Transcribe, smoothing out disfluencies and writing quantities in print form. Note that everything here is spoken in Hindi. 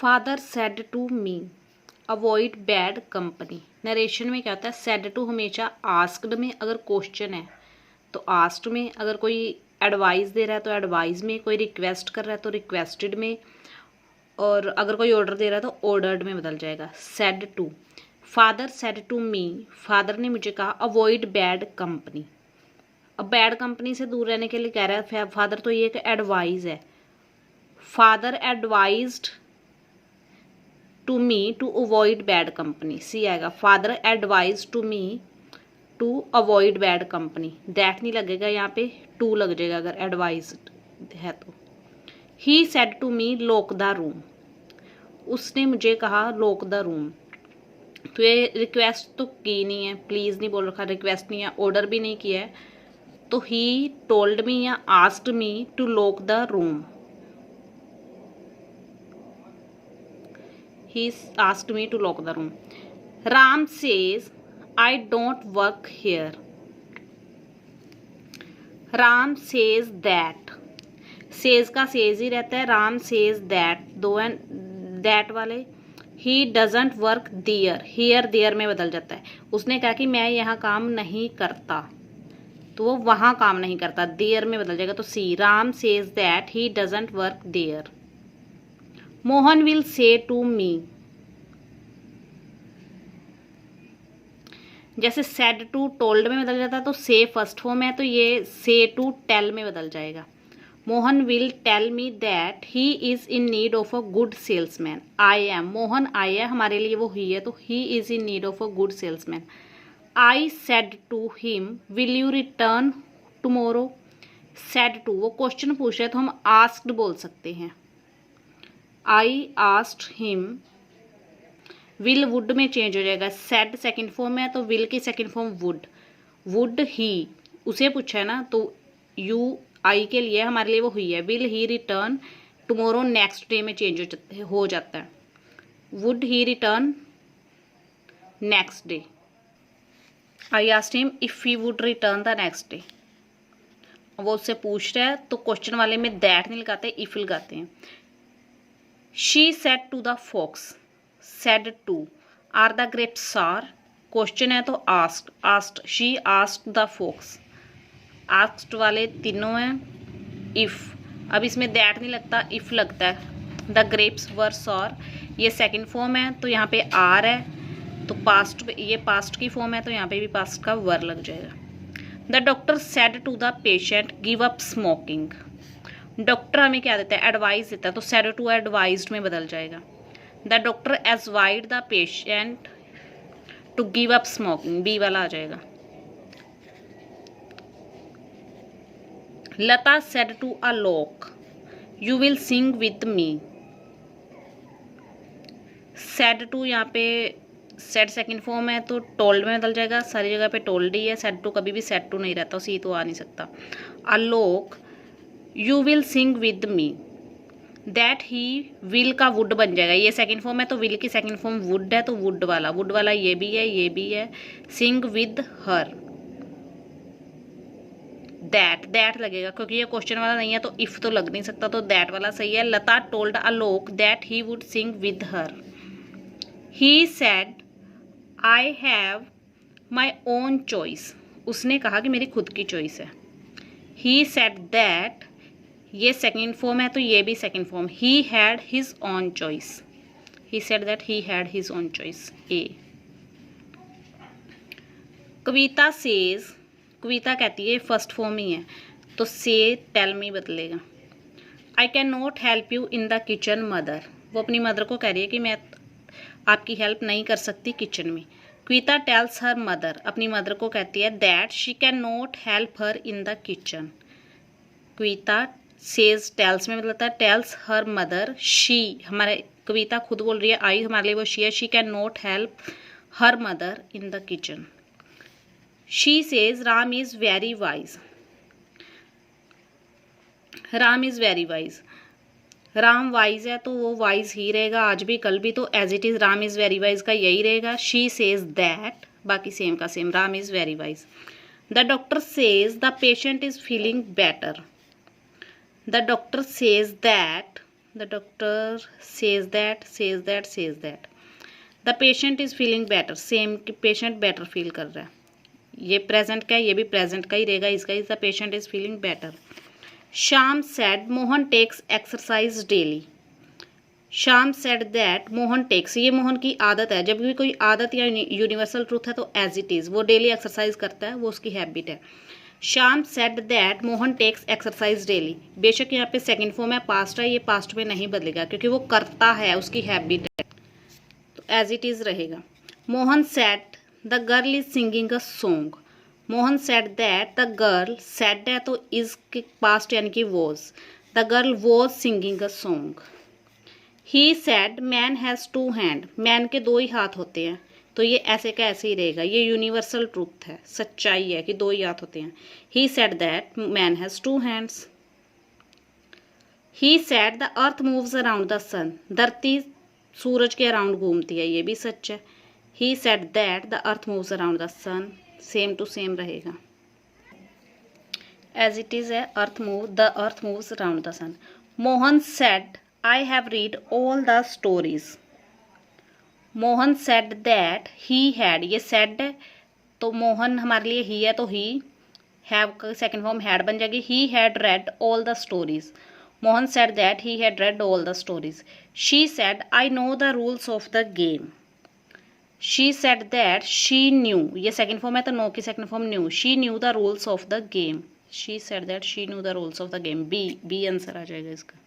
Father said to me avoid bad company. Narration में क्या होता है, सेड टू हमेशा आस्क्ड में, अगर क्वेश्चन है तो आस्क्ड में, अगर कोई एडवाइस दे रहा है तो एडवाइस में, कोई रिक्वेस्ट कर रहा है तो रिक्वेस्टेड में, और अगर कोई ऑर्डर दे रहा है तो ऑर्डर्ड में बदल जाएगा। Said to, father said to me, father ने मुझे कहा अवॉइड बैड कंपनी। अब बैड कंपनी से दूर रहने के लिए कह रहा है फादर, तो ये एक एडवाइस है। Father advised to me to avoid bad company, C आएगा। Father advise to me to avoid bad company, that नहीं लगेगा, यहाँ पे टू लग जाएगा अगर एडवाइज है तो। He said to me lock the room, उसने मुझे कहा लॉक द रूम। तो ये रिक्वेस्ट तो की नहीं है, प्लीज़ नहीं बोल रखा, रिक्वेस्ट नहीं है, ऑर्डर भी नहीं किया है, तो ही टोल्ड मी या asked me to lock the room. He asked me to lock the room. Ram says, I don't work here. Ram says that. Says का says ही रहता है, Ram says that, दो हैं that वाले। He doesn't work there. Here there में बदल जाता है। उसने कहा कि मैं यहाँ काम नहीं करता, तो वो वहाँ काम नहीं करता, there में बदल जाएगा, तो see. Ram says that he doesn't work there. Mohan will say to me, जैसे सेड टू टोल्ड में बदल जाता है तो से फर्स्ट फॉर्म है, तो ये से टू टेल में बदल जाएगा। Mohan will tell me that he is in need of a good salesman. I am, Mohan I है, हमारे लिए वो ही है, तो he is in need of a good salesman. I said to him will you return tomorrow. Said to, वो क्वेश्चन पूछ रहे तो हम आस्क्ड बोल सकते हैं। I asked him, will would में चेंज हो जाएगा। सेड सेकंड फॉर्म है तो विल की second form would. Would he, उसे पूछा है ना, तो यू आई के लिए, हमारे लिए वो हुई है। Will he return tomorrow, next day में चेंज हो जाता है। Would he return next day. I asked him if he would return the next day. वो उससे पूछ रहा है तो क्वेश्चन वाले में दैट नहीं लगाते, इफ लगाते हैं। She said to the fox, said to, are the grapes sour? Question है तो asked, asked, she asked the fox, asked वाले तीनों हैं। if, अब इसमें that नहीं लगता, if लगता है। the grapes were sour, ये सेकंड फॉर्म है तो यहाँ पे are है, तो पास्ट, ये पास्ट की फॉर्म है तो यहाँ पे भी पास्ट का were लग जाएगा। the doctor said to the patient give up smoking, doctor हमें क्या देता है, एडवाइस देता है, तो सेड टू एडवाइज्ड में बदल जाएगा। The doctor advised the patient to give up smoking, B वाला आ जाएगा। Lata said to Alok you will sing with me. Said to यहाँ पे सेड सेकंड फॉर्म है तो टोल्ड में बदल जाएगा, सारी जगह पे टोल्ड ही है, सेड टू कभी भी सेड टू नहीं रहता, सी तो आ नहीं सकता। अ लोक, you will sing with me, that he will का वुड बन जाएगा, ये सेकंड फॉर्म है तो विल की सेकंड फॉर्म वुड है, तो वुड वाला ये भी है, ये भी है। सिंग विद हर, दैट लगेगा क्योंकि ये क्वेश्चन वाला नहीं है तो इफ तो लग नहीं सकता, तो दैट वाला सही है। Lata told Alok that he would sing with her. He said I have my own choice, उसने कहा कि मेरी खुद की चॉइस है। ही सेड दैट, ये सेकंड फॉर्म है तो ये भी second form. He had his own choice, he said that he had his own choice, ए। कविता सेज, कविता कहती है फर्स्ट फॉर्म ही है तो से टेल मी बदलेगा। I can not help you in the kitchen mother, वो अपनी मदर को कह रही है कि मैं आपकी हेल्प नहीं कर सकती किचन में। कविता टेल्स हर मदर, अपनी मदर को कहती है that she can not help her in the kitchen. Kavita says tells में बदलता है, टेल्स हर मदर, शी, हमारे कविता खुद बोल रही है, आई हमारे लिए वो शी है, she can not help her mother in the kitchen. She says Ram is very wise, Ram is very wise, Ram wise है तो वो वाइज ही रहेगा आज भी कल भी, तो as it is Ram is very wise का यही रहेगा। शी सेज दैट, बाकी सेम का same, Ram is very wise. The doctor says the patient is feeling better, the doctor says that the doctor says that, says that, says that. The patient is feeling better, same कि पेशेंट बेटर फील कर रहा है। ये प्रेजेंट का है, ये भी प्रेजेंट का ही रहेगा इसका। Is the patient is feeling better. Shyam said Mohan takes exercise daily. Shyam said that Mohan takes, ये मोहन की आदत है। जब भी कोई आदत या यूनिवर्सल ट्रूथ है तो एज इट इज़, वो डेली एक्सरसाइज करता है, वो उसकी हैबिट है। Shyam said that Mohan takes exercise daily. बेशक यहाँ पे सेकंड फॉर्म है, पास्ट है, ये पास्ट में नहीं बदलेगा क्योंकि वो करता है, उसकी हैबिट है, तो एज इट इज़ रहेगा। Mohan said the girl is singing a song. Mohan said that the girl, said है तो इज के पास्ट यानी कि was, the girl was singing a song. He said man has two hand, man के दो ही हाथ होते हैं, तो ये ऐसे का ऐसे ही रहेगा। ये यूनिवर्सल ट्रूथ है, सच्चाई है कि दो ही हाथ होते हैं। He said that man has two hands. He said the earth moves around the sun, धरती सूरज के अराउंड घूमती है, ये भी सच है। He said that the earth moves around the sun, same to same रहेगा। एज इट इज़ है, the earth moves around the sun. Mohan said I have read all the stories. Mohan said that he had, ये said है तो मोहन हमारे लिए ही है तो he, have का सेकेंड फॉर्म had बन जाएगी। he had read all the stories. Mohan said that he had read all the stories. She said I know the rules of the game. She said that she knew, ये सेकेंड फॉर्म है तो know की second form knew. She knew the rules of the game. She said that she knew the rules of the game. B answer आ जाएगा इसका।